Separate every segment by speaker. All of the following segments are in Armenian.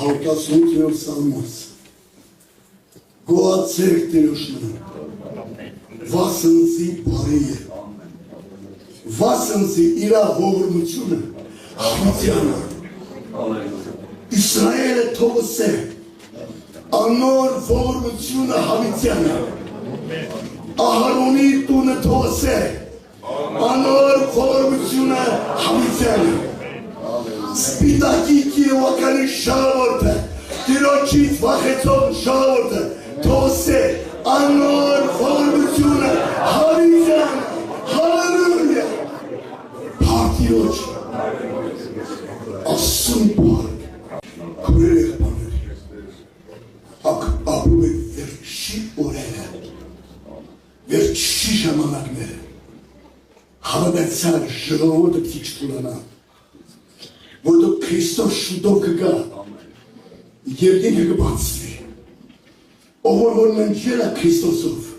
Speaker 1: Արտասունքներ սամոս, գոացեք տերոշնը, վասնցի բարի է, վասնցի իրա հողորմությունը, հավիտյանը, Իսրայելը թողս է, անոր հողորմությունը հավիտյանը, Ահարոնի տունը թողս է, անոր հողորմությունը հավիտյանը, Սպիտակի կիրովականի շաղորդը, տիրոջից վախեցող շաղորդը, թողս է, անոր հողորմությունը հավիտյանը, հալելույա, Փարթիրոջ, Ասում պարկ, քուրեր եղբաներ, ապրում է վերջի օրերը, վերջի ժամանակները, հավատացյալ ժողովուրդը քիչ կունենա, որ դուք Քրիստոս շուտով կգա, երկինքը կբացվի, ով որ մնջել է Քրիստոսով,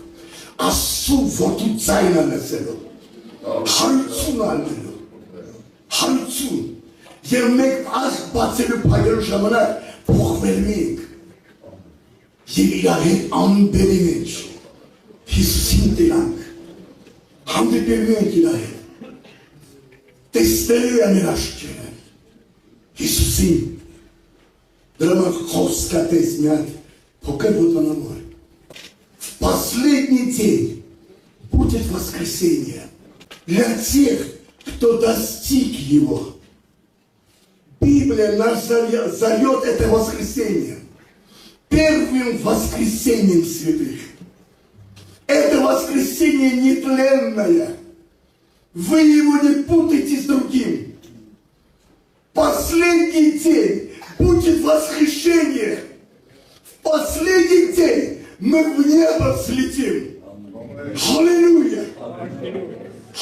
Speaker 1: Աստծու որդու ձայնը լսելով, հարություն ալնելով, հարություն, և մեկ ասկ բացելու փայլելու ժամանակ փոխվելու ենք, և իրար հետ անբերի մեջ, Հիսուսին տերանք, հանդիպելու ենք իրար հետ, տեսնելու է մեր աչքերը, Հիսուսին, դրամակ խոսքատես միատ, փոքր ոտանավոր, в последний день будет воскресенье, для тех, кто достиг его. Библия нас зовет это воскресенье первым воскресением святых. Это воскресенье нетленное. Вы его не путайте с другим. Последний день будет воскрешение. В последний день мы в небо взлетим. Аллилуйя!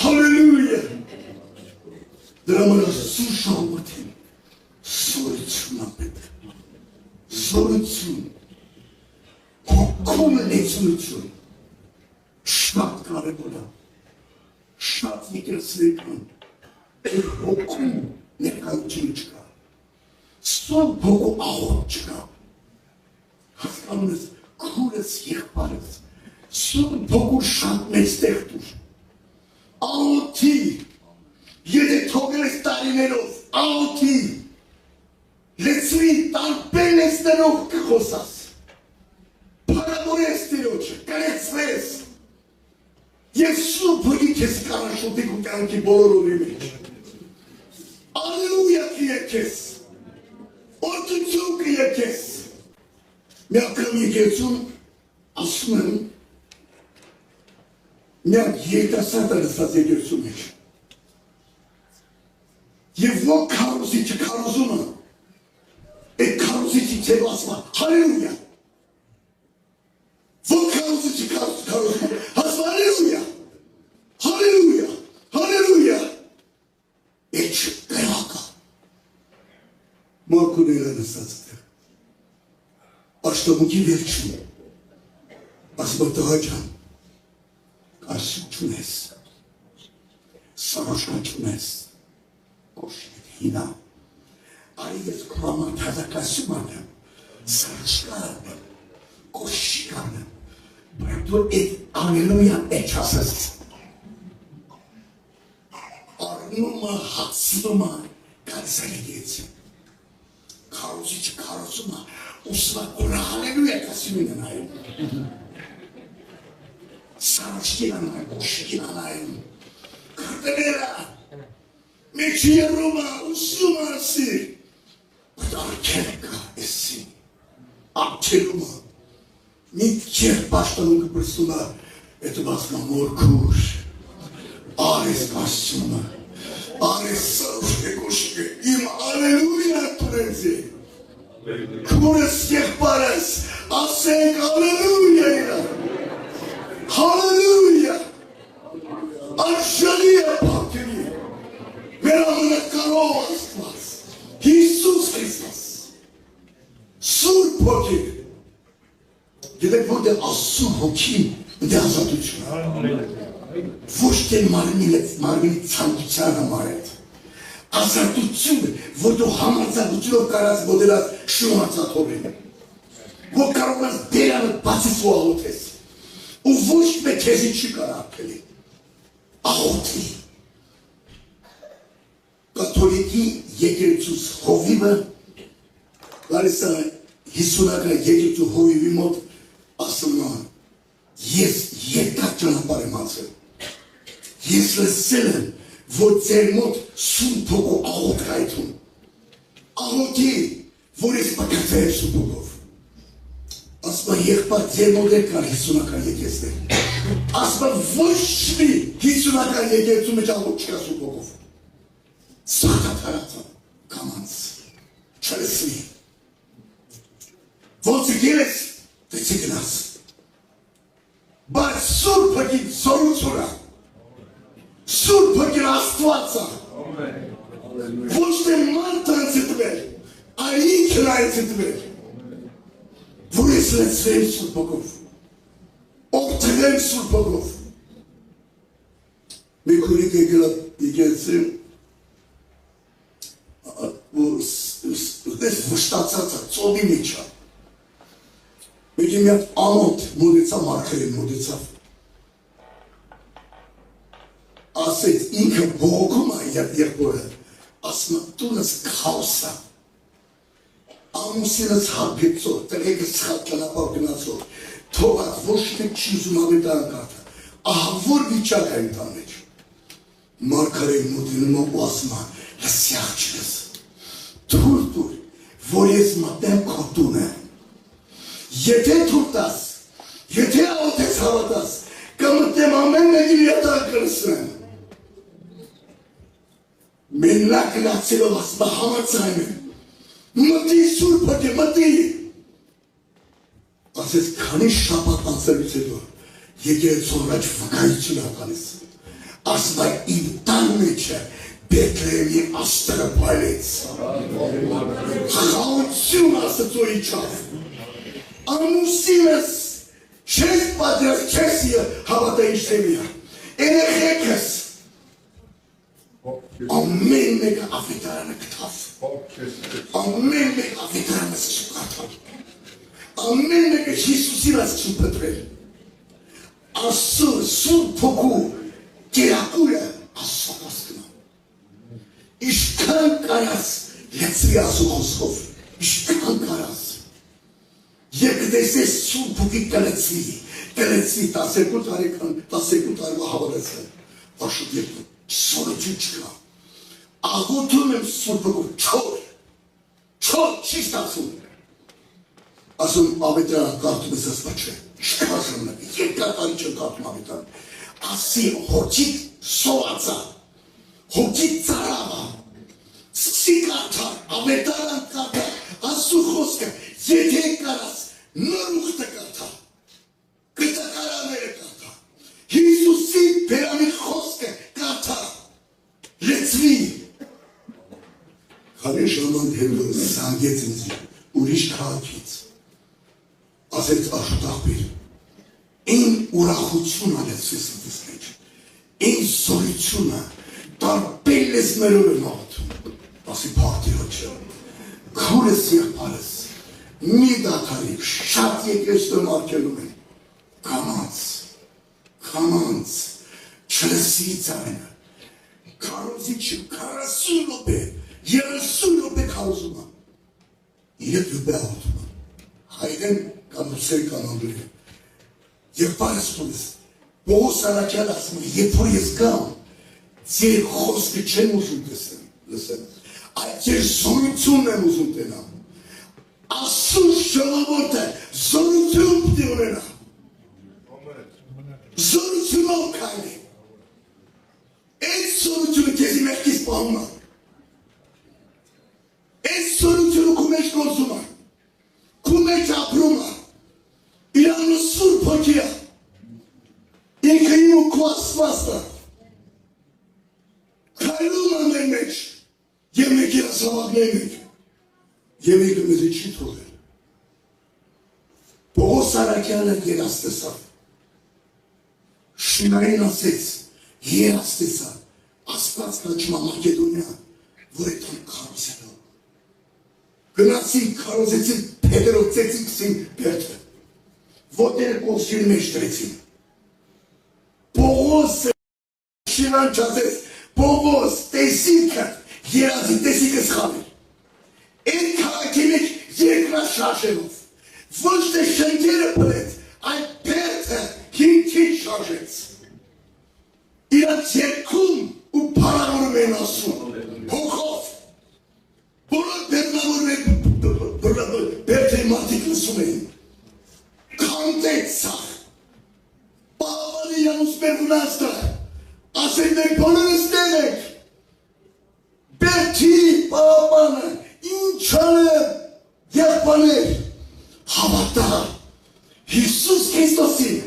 Speaker 1: Аллилуйя! Դրամանը սուշողություն, սորություն ապետ, սորություն, հոգում լեցունություն, շատ կարևոր է, շատ եկեղեցիական, հոգում ներկայություն չկա, սով հոգու աղոտ չկա, հասկանում ես քուրս եղբարս, սով հոգու շատ մեծ տեղ դուր, աղոթի, եթե թողել ես տարիներով, աղոթի, լեցվի տարբերեսներով կխոսաս, պարավորես տիրոջը, կրեցվես, և սուրբ հոգի քեզ կանաշոտի քո կյանքի բոլոր օրերի մեջ, Ալելույա կերքես, օրդություն կերքես, մի անգամ եկեղեցում ասում եմ, մի երիտասարդ է լսած եկեղեցու մեջ, Եվ ո քարոզիչը քարոզումը, այդ քարոզիչի ձև ասма, հալելույա, ո քարոզիչը քարոզումը, ասma, հալելույա, հալելույա, հալելույա, այդ տեղակա, մարկուները նստած տեղ, աշտամուքի վերջում, ասma տղա ջան, կարսում չունես, սարոշկա չունես, Կոշիտ հինա, արի ես կրաման թազակասում անեմ, սարշկարան եմ, կոշիկան եմ, բայց դու էդ ալելույա էջ ասես, արնումը, հացնումը, կարսալիգեցին, կարոզիչը կարոզումը, ուսվա կորա ալելույա կասիմին անայում, սարշկին անայում, կոշիկին անայում, կրտելերա, Մեջի երումա, ուսում ասի, բայց արգելկա էսի, արգելումա, միտքեր պաշտանում կպրստումա, էտու բասկա մորքուր, արես կասչումա, արես սարուշկե կոշկե, իմ ալելույա տուրենզի, քուրս եղբարես, ասենք ալելույա իրա, հալելույա, արշալի է պակերի, Մեր ամենակարող Աստված, Հիսուս Քրիստոս, Սուրբ Հոգի, գիտեք որտեղ Աստծու Հոգին դե ազատություն, ոչ թե մարմինի ցանկության համար է, ազատություն, որ դու համարձակությունով կարած մոդելած շնորհացաթորին, որ կարող ես բերանը բացից ու աղոթես, ու ոչ մեկ քեզի չի կարող ապրելի, աղոթի։ Կաթոլիկի եկեղեցուց հովիվը, Լարիսա 50-ական եկեղեցու հովիվի մոտ ասում է, ես երկար ճանապարհ եմ անցել, ես լսել եմ, որ ձեր մոտ Սուրբ Հոգու աղոթք հայթում, աղոթի, որ ես պակասել եմ Սուրբ Հոգով, ասում է եղբայր ձեր մոտ էլ կար 50-ական եկեղեցիներ, ասում է ոչ մի 50-ական եկեղեցու մեջ աղոթք չկա Սուրբ Հոգով, սաղթաթարացան, կամանց, չլսվի, ոնց եկել ես, դեցի գնաս, բայց Սուրբ Հոգի զորությունը, Սուրբ Հոգին Աստվածը, ոչ թե մարդը ընծտվել, այլ ինքն է ընծտվել, որ ես լեցվեմ Սուրբ Հոգով, օգտվեմ Սուրբ Հոգով։ Մի քուրիկ եկել եկեղեցին, որ վշտացած է, ծովի մեջ է։ Մեկի մի հատ անոթ մոտեցավ, մարգարեն մոտեցավ, ասեց ինքը բողոքում է եղբորը, ասում է տունս քաոս է, ամուսինս հարբեցող, տղեկս սխալ ճանապարհ գնացող, թողած ոչ մեկ չի ուզում ավետարան կարդալ, ահա որ վիճակ է ընտան մեջ։ Մարգարեն մոտենում է ու ասում է, լսի աղջիկս, թույլ տուր, որ ես մտնեմ քո տունը, եթե թույլ տաս, եթե աղոթես հավատաս, կմտնեմ ամեն մեկի յատակ կլսնեմ։ Մենակ գնացելով ասում է համաձայն եմ, մտի Սուրբ Հոգի, մտի։ Ասեց քանի շաբաթ անցելուց հետո եկեղեցու առաջ վկայություն է տալիս, ասում է իմ տան մեջը Բեթլեհեմի աստղը փայլեց, խաղաղություն Աստծո իջավ, ամուսինս չես պատրաստ, չես հավատա ինչ թեմի է, երեխեքս ամեն մեկը ավետարանը գտավ, ամեն մեկ ավետարանը չկարդալ, ամեն մեկը Հիսուսին ասում պտրել, ասում Սուրբ Հոգու կերակուրը Աստված կնա, իշքան կարաս լեցվի ասու խոսքով, իշքան կարաս, երբ դեսես Սուրբ Հոգի կլեցվի 12 տարեկան հավատացել, աշուտ երկու, սորություն չկա, աղոթում եմ Սուրբ Հոգով, չոր չի ստացում, ասում ավետարան կարդում ես ասում չէ, չկա ժամանակ, երկար տարի չեմ կարդում ավետարան, ասի հոգիդ սովածա, հոգիդ ծարավա, սկսի կարդալ, ավետարան կարդալ, ասու խոսքը, եթե կարաս, նոր ուխտը կարդալ, կտակարաները կարդալ, Հիսուսի բերանի խոսքը կարդալ, լեցվի, քանի ժամանակ հետո զանգեց ինձ ուրիշ քաղաքից, ասեց աշուտ աղբեր, այն ուրախությունը լեցվեց ինձ մեջ, այն զորությունը տարբեր լեզուներով եմ աղոթում, ասի փառատիոջը, քուրս եղբայրս, մի դադարի, շատ եկեղեցիներում արգելում են, քամանց, չլսի ձայնը, քարոզի չի 40 րոպե, 30 րոպե քարոզում է, 3 րոպե աղոթում է, հայրեն կամ ուսեր կանանդուրի, եղբայրս տունես, Պողոս Արաքյալը ասում է, երբ որ ես գամ, ձեր խոսքը չեմ ուզում լսեմ, այդ ձեր զորությունն եմ ուզում տենամ, Աստծո ժողովուրդը զորություն պիտի ունենա, զորությունով քայլի, այդ զորությունը քեզի մեղքից պահում է, այդ զորությունը քո մեջ գործում է, քո մեջ ապրում է, իր անունը Սուրբ Հոգի է, ինքը իմ ու քո Աստվածն է, քայլում է մեր մեջ, եւ մենք երասավակներ ենք, եւ եկը մեզի չի թողել, Պողոս Արաքյալը երաստեսավ, Շինարին ասեց, երաստեսավ, Աստված կաչում է Մակեդոնիա, որ այդան կարուսելով, գնացին կարոզեցին, պետերոցեցին կսին բերդը, ոտերը կողսյուրի մեջ տրեցին, Պողոսը շիվան չազեց, Պողոս տեսիքը, երազի տեսիքը սխալեր, այդ քաղաքի մեջ երկրաշարժելով, ոչ թե շենքերը պլեց, այդ բերդը հինքից շարժեց, իրաց երկում ու պարավորում են ասում, հոգով, բոլոր բերդերի մարդիկ լսում էին, կանտեց սաղ, պահավանի յանուս մեր վնաստը, ասեն մենք բոլորս տեղ ենք, բերդի պահավանը, ինչանը եղբաներ, հավատա, Հիսուս Քրիստոսին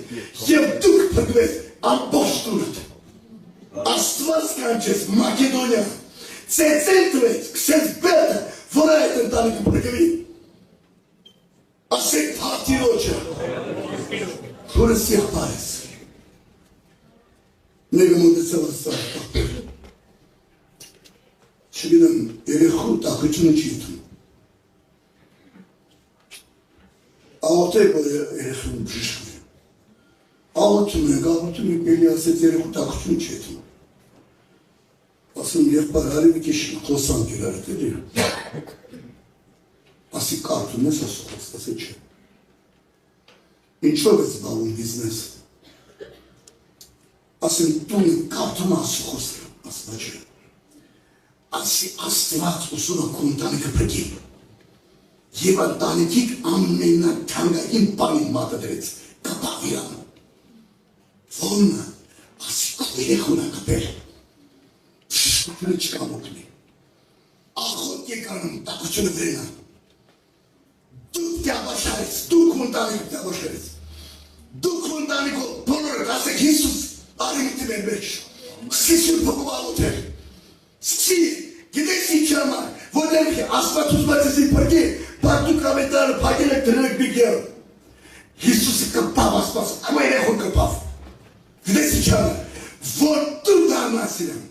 Speaker 1: և դուք փրկվեց ամբողջ տունդ, Աստված կանչեց Մակեդոնիա, ծեծել տվեց, քսեց բերդը, որ այդ ընտանիքը փրկվի, ասեք Փարթիրոջը, որս եղբայր ես, Նեգը մոտեցավ աստված պապեր, չգիտեմ, երեխու տախությունը չի ութում, աղոտեք, որ երեխուն բժիշկն է, աղոտում եք, էլի ասեց երեխու տախություն չի ութում, ասում եղբայր հարի մի քիչ խոսանք իրարդ էլի, ասի կարդում ես ասում, ասի չէ, ինչով ես զբաղվում բիզնես, ասեմ տունը կարդում ասու խոսքը, ասա չէ, ասի աստված ուսումը քո ընտանիքը փրկի, և ընտանիքիդ ամենաթանկագին բանին մատադրեց, կպավ իրան, որնը, ասի քո երեխուն ա կպել, բժշկությունը չկան օգնի, աղոտ եկանում տակությունը վրենա, դուք դյաբաշարեց, դուք ընտանիք դյաբաշարեց, դուք ընտանիքով բոլորդ ասեք Հիսուս, արիմիտ մեր մեջ, սկի սուր փոքով աղոթեր, սկի, գիտես ինչ համար, որտեղ աստված ուզվածեցի փրկի, բայց դուք ավետարը փակել եք դրել եք մի գեր, Հիսուսը կպավ աստված, քո երեխուն կպավ, գիտես ինչ համար, որ դու դառնաս իրան,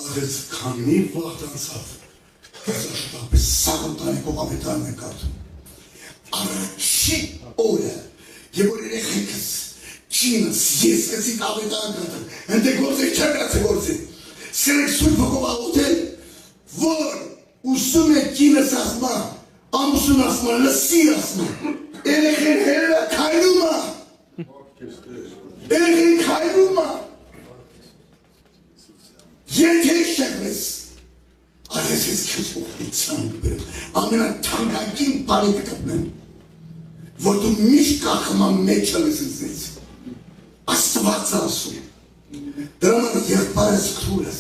Speaker 1: աղեց քանի վաղ դանցավ, Շտապես սաղ ընտանիքով ավետարն են կարդում, առաջի օրը, և որ երեխեքս, Չինս, ես կցիկ ավետան կրտեմ, ընտե գործեք չեմ կացե գործի, սերեք սույր փոքով աղոթել, որ ուսում է կինս ասմա, ամուսուն ասմա, լսի ասմա, երեխեն հերելա քայլում ա, երեխեն քայլում ա, եթեք շեղվես, Արես ես քեզ ուղղության բերեմ, ամենաթանկագին բանի կգտնեմ, որ դու միշտ կախման մեջը լսեցես, Աստված ասում, դրա համար եղբայրս քրուրս,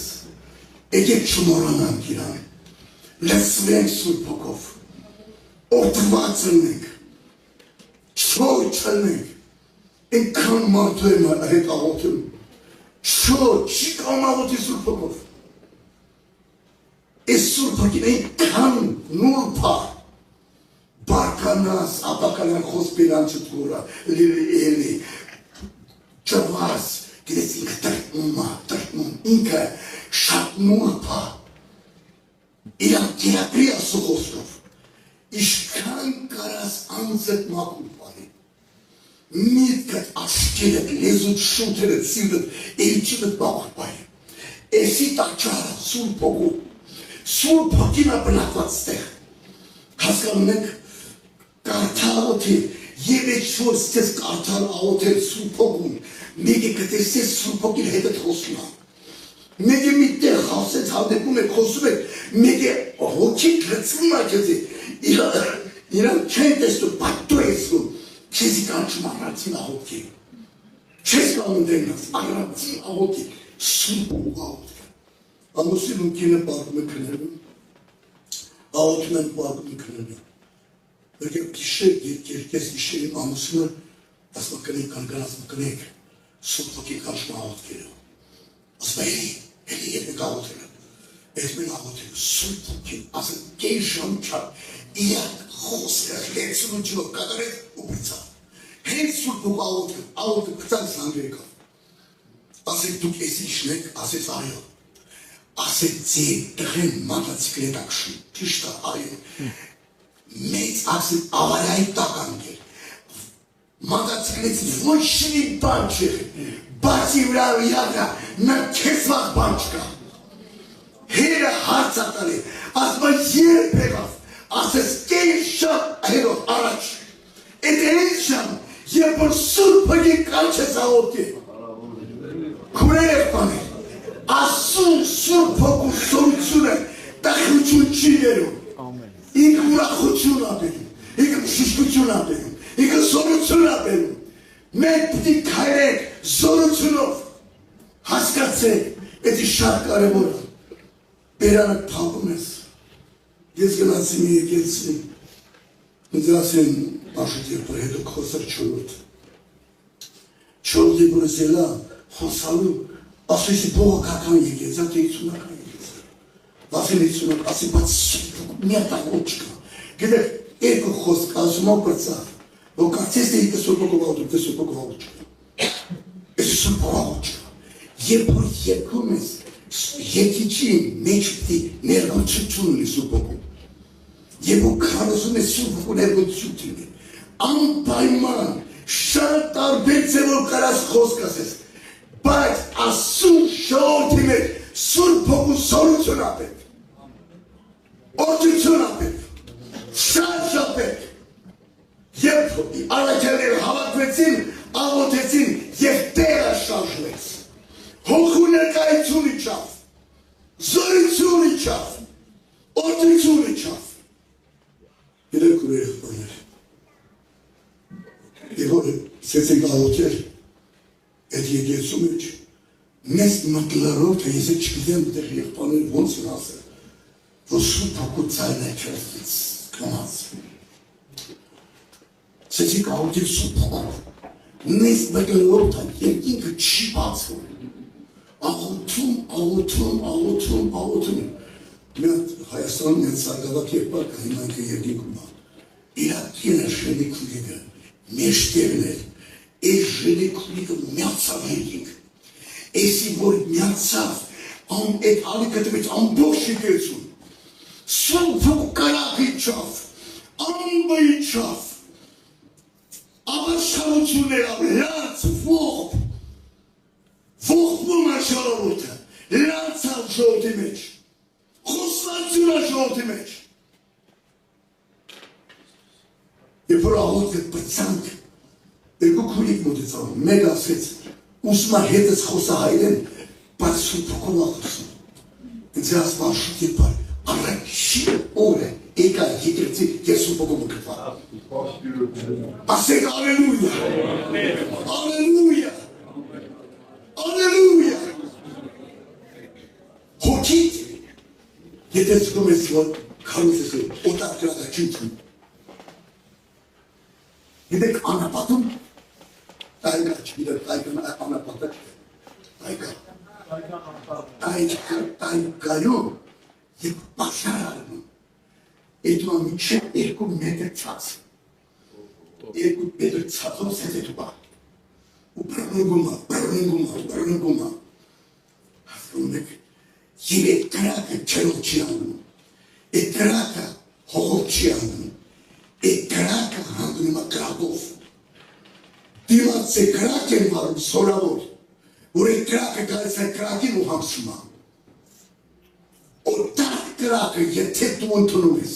Speaker 1: եկեք չմոռանանք իրան, լսվենք Սուրբ Հոգով, օգտված լինենք, չոր չլինենք, այնքան մարդու եմ հետ աղոթում, չոր, չի կամ աղոթի Սուրբ Հոգով, Այս Սուրբ Հոգին այնքան նուրբ է, բարկանաս, ապականան խոսպիրան չտվորա, էլի, ճվաս, գիտես ինքը տրտնում, ինքը շատ նուրբ է, իրան կերապրի ասու խոսքով, իշքան կարաս անձդ մակուր պանի, միտքդ, աշկերդ, լեզուդ, շութերդ, սիրդդ, էիչիվդ բաղր պայր, էսի տաճարը, Սուրբ Հոգու, Սուրբ Հոգին է բնակված ստեղ, հասկանում եք, կարդալ աղոթի, և այդ շոր ստես կարդալ աղոթել Սուրբ Հոգում, մեկը կտեսես Սուրբ Հոգին հետդ խոսում է, մեկը մի տեղ հասեց հանդեպում եք, խոսում եք, մեկը հոգին լծվում է քեզի, իրան չեն տեսնում, բայց դու ես ու, քեզի կանչում առանցին աղոթի, չես կանում դենաս, առանցին աղոթի, Սուրբ Հոգու աղոթի, Ամուսին ու կինը պարգում է կներում, աղոթում են պարգում է կներում, Եկեք գիշեր, երկես գիշերին ամուսինը, ասմա կնեք, կանգան ասմա կնեք, Սուրբ Հոգի կանչում աղոթքերը, ասմա էլի եք աղոթերը, ես մենք աղոթերը, Սուրբ Հոգին, ասմա կեր ժամ չար, իրակ խոսքը, լեցուն ու չլով կատարեց ու պրծավ, հենց Սուրբ Հոգ աղոթքը պրծան սանգր եկավ, ասեք դուք ես իշնեք, ասեց այո, ասեցի տղեն մոտոցիկլետակշի, ճիշտ է, այո, մեծ ասել ավարայի տական գեր, մոտոցիկլետից ոչ շնի բան չէ, բացի վրա յագա, նա կեսվաղ բան չկա, հերը հարց ատալի, ասմա երբ եղավ, ասես կեին շապ հերով առաջ, էդ էին շամ, երբ որ սուրպը կանչ ես աղոտի, քուրեր եք բաներ, ասում սուրբ հոգու սորությունը տախություն չի ներում, ինք ուրախություն ապերում, ինքը շիշկություն ապերում, ինքը սորություն ապերում, մենք պիտի քայրենք զորությունով, հասկացեք, էդի շատ կարևոր է, բերանը թաղում ես, ես գնացի մի եկեցի, ինձ ասեն Աշուտ երբը հետո խոսար չորդ եբորս ելա, խոսալու, ասույսի բողոքական եկեց, ատե իցունական եկեց, վասեն իցունակ, ասի բաց միատակ ոչկա, գետեք երկու խոսք ասում ապրծավ, որ կարծես թե իկը սուրպոգով աղուտ, թե սուրպոգով աղուտ չկա, ես սուրպոգով աղուտ չկա, երբ որ երկում ես, եկիչի մեջ պիտի ներգործություն ունի սուրպոգով, Եվ ու քարոզում է սուրպոգու ներգործություն տիրի, անպայման, շատ տարբեր ձևով կարաս խոսք ասես, բայց ասում շողորդի մեջ սուրպոգու սորություն ապեք, օծություն ապեք, շատ ապեք, երբ առաքյալները հավաքվեցին, աղոթեցին և տեղը շարժվեց, հոգու ներկայություն իջավ, զորություն իջավ, օծություն իջավ, Գիտեք ուր եղբայրներ, և որ սեցեք աղոթեր, այդ եկեցու մեջ, մեզ մտլարով, թե ես է չգիտեմ դեղ եղբայրներ ոնց են ասել, որ սուրբ հոգու ծայրն է չրստից կնաց, սեցեք աղոթեր սուրբ հոգով, մեզ մտլարով թան երկինքը չի բացվում, աղոթում, Մենք Հայաստանում մեծ սարգավակ երկպար կա, հիմա ինքը երկինքում է, իրակին է ժենի քուլիկը, մեջտերն էր, այս ժենի քուլիկը միացավ երկինք, էսի որ միացավ, այդ ալիքը տվեց ամբողջ եկեցուն, սուրբոք կարակ իջավ, ամբը իջավ, ավարշարություններով, լաց, ողբում աշխարհորդը, լացավ ժողովրդի մեջ, խոստացություն է ժողովրդի մեջ։ Երբ որ աղոթքը պրծանք, երկու քուլիկ մոտեցավ, մեկ ասեց, ուսմա հետս խոսահայրեն, բայց սուրբոգով աղոթում։ Ինձ ասում Աշուտ երբար, առաջին օրը եկա եկեղեցի ես սուրբոգով մկրտվա։ Ասեք ալելույա, ալելույա, ալելույա։ Հոգիտ Եթե զգում ես, որ քարուս ես օտար կրակա չինչում, Գիտեք անապատում, այգա չգիտեք, այգան անապատը այգայում և պաշար արնում, էդու ամիջև երկու մետր ծաց, երկու մետր ծացով սեզ էդու բա, ու բրնգում, հասկանում եք, Եվ այդ կրակը չերով չի անում, այդ կրակը հողով չի անում, այդ կրակը հանգնում է կրակով, դիմաց է կրակ են վարում սորավոր, որ այդ կրակը գալիս է կրակին ու համսում է, օտար կրակը եթե դու ընդունում ես,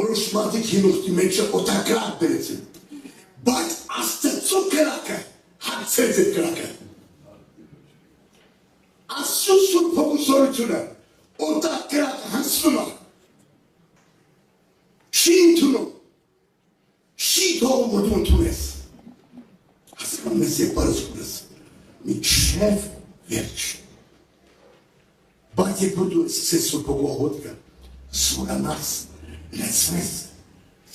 Speaker 1: որոշ մարդիկ հինուղտի մեջը օտար կրակ բերեցին, բայց աստծո կրակը հացեց այդ կրակը, Ասու սուրբ հոգու սորությունը, օտար կրակը հանցնում է, չի ընդունում, չի թողում որ դու ընդունես, հասկանում ես և բարսկուրս, միջև վերջ, բայց երբ որ դու սկսես սուրբ հոգու աղոթքը, սուրանաս, լեցվես,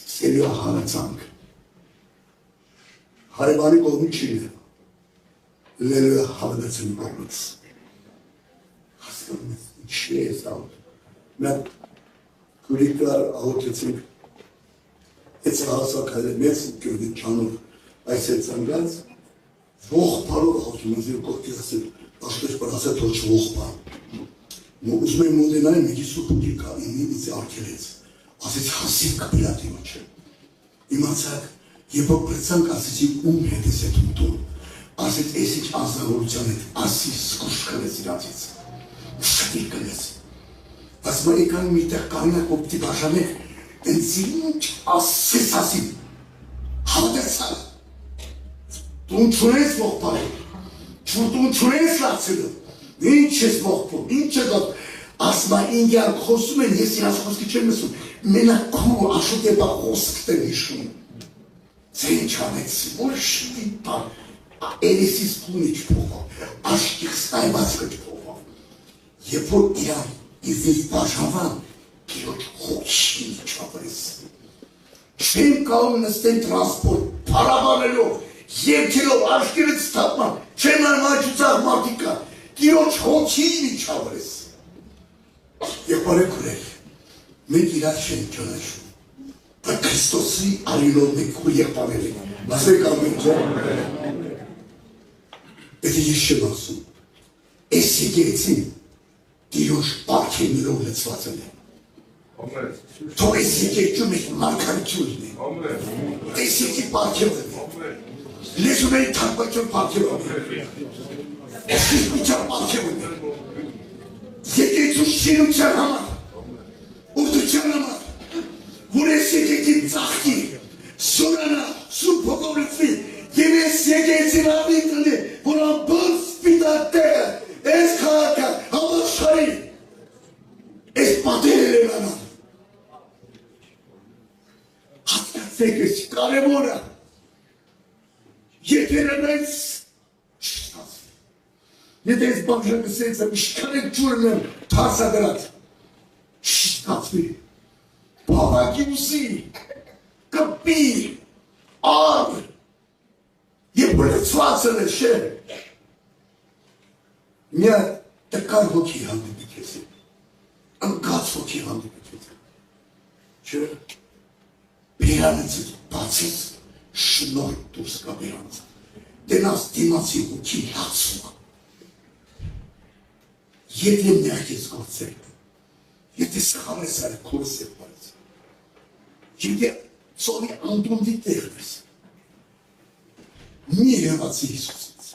Speaker 1: սելյո հարացանք, հարևանի կողմի չի լելյո հավդացնի կողմից, Չի ես աղոտ, մենք կուրիկար աղոտեցինք, Էց հասակ հայր մեծ կյորդի չանով այս է ծանգած, ողբարով աղոտում ես և կողքի ասել, աշտեշ պար ասել թող չողբար, ուզում եմ մոտենալ մեկի սուպուկի կա ինձ արգելեց ասեց հասիվ կպիլատի ոչը իմացակ երբ որ պրեցանք ասեցի ում հետ ես էդ ուտում ասեց ես ինչ ազնավորության հետ ասի սկուշ կրեց իրացից շատիր կրեց բայց մայիկան միտեղ կարինակ օպտի բաշանեք դենց ինչ ասես ասի հավատեցա դուն չունես ողբարի դուն չունես լացելու ինչ ես ողբում ինչ է գոտ ասմա ինգյան խոսում են ես իրաց խոսքի չեմ լսում մենակ քո աշուտ է բա խոսքտ են իշում Це нічого больше не так. Елісі спунич Бога, аж їх стайбацькать Бога. Єпо я і відбажаван, кілот хочі нічого врisi. Чим калмнестен транспорт, парабанело, євкіло, аж кілет статман, чим нормальчуцах мартика, кілот хочі нічого врisi. Єпо рекурек, ми кілят ще нічого не чув. Քրիստոսի արյունով մենք քո եղբայրերին ասեք ամեն Եթե ես չեմ ասում այս եկեղեցին Տիրոջ պարգևներով լցված է Թող այս եկեղեցում մեկ մարգարեություն լինի Տեսիքի պարգև է լեզուների թարգմանության պարգև է Սիրտության պարգև է եկեղեցու շինության համար ուղղության համար Որ ես եկեցին ծաղկի, սորանա, սուր փոքովրծվի, և ես եկեցին ավիտնի, որ ամբոց սպիտակ տեղը, ես քաղաքը, համաշխարհի, ես պատերել եմ անան։ Հասկացեք ես կարևորը, եկերենից չստացվի։ Եթե ես բաժակսեց եմ, իշքան եք ջուրն եմ թարսադրած, չստացվի։ Բավակյուսի, կպի, ար, և բլծվածն է շեր։ Միա տկար հոգի հանդիպի քեզ է, ընկած հոգի հանդիպի քեզ է։ Չէ, բերանցից բացից շնորհ դուրս կա բերանց։ Դենաս դիմացի հոգի հացում է։ Եթե միակ ես գործել, եթե սխալես արի քուրս է բարեց։ Եթե ծովի անդունդի տեղվես, մի հեղացի Հիսուսից,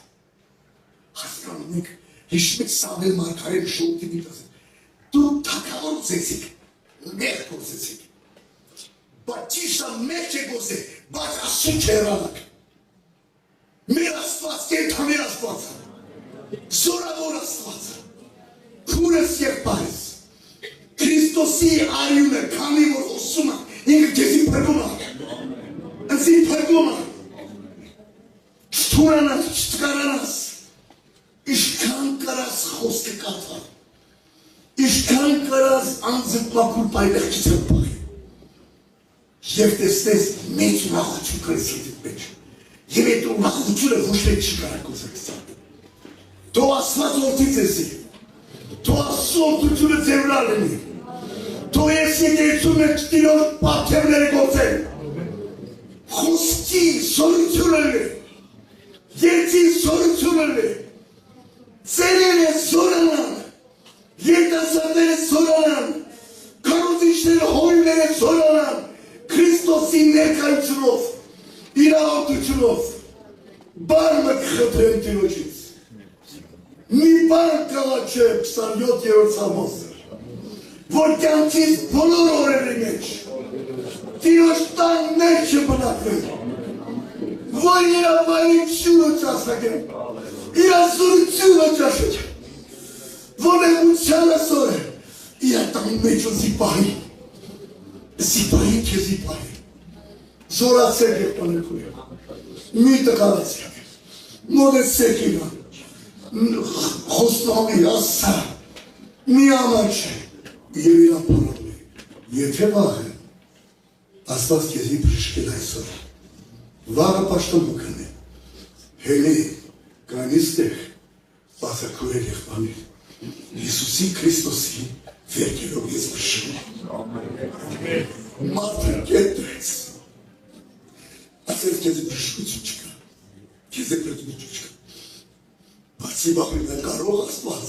Speaker 1: հասկանում եք, հիշում եք Սամվել Մարգարեն շողտի միտասել, դու թակավոր ուծեցիք, մեղ գործեցիք, բայց ճիշտը մեղ չէ գործել, բայց ասում չէ հրանակ, մեր աստված, կենթամեր աստվածը, զորավոր աստվածը, քուրս եղբայրս, Քրիստոսի արյունը, քանի որ ոսում է, ինքը քեզի փրկում է, ընձի փրկում է, չթուրանաս, չտկարանաս, իշքան կարաս խոսքը կատվար, իշքան կարաս անձդ մաքուր պայլեղքից եմ պաղի, և տեսնես մեծ ուրախություն կրես հետիտ մեջ, և այդ ուրախությունը ոչ մեկ չի կարակոց ակսատ, թող ասված որդից էսի, թող ասու որդությունը ձևրալ ենի, Թող ես եկեղեցում եք Տիրոջ պարգևները գործել, խոսքի զորությունները, երգի զորությունները, ծերերը զորանան, երիտասարդները զորանան, քարոզիչները հորիները զորանան, Քրիստոսի ներկայությունով, իրավատությունով, բան մտխտրեն Տիրոջից, մի բան կաղա չէ 27-րդ Սամոս, որ կյանքից բոլոր օրերի մեջ, Տիրոջ տան մեջ չբնակվեն, որ իրավայնությունը չասնագեն, իրազորությունը չաշեչ, որ էմությանը սոր է, իր տան մեջ ու զիպահի քեզի պահի, զորացեք եղբաներքույը, մի տղարացեք, մոտեցեք իրան, խոսնամի ասա, մի ամար չէ, և իրան պարանում է, եթե վաղ է, աստված կեզի բրշկել այսօր, վաղը պաշտամուքն է, հելի կանիստեղ բացակուրել եղբաներ, Հիսուսի Քրիստոսի վերքերով ես բրշկում, մարդը կետրեց, ասես կեզի բրշկություն չկա, կեզի բրշկություն չկա, բացի բաղրին է կարող աստված,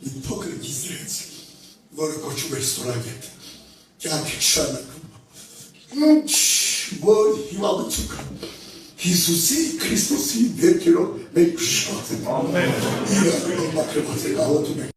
Speaker 1: մի փոքր գիզրեց, որը կոչում էր ստորագետ, կյանք շարունակում, ինչ որ հիվանդություն կա, Հիսուսի Քրիստոսի ներքերով մենք շփոթում։ Ամեն։ Իրար մակրված է աղոթում ենք։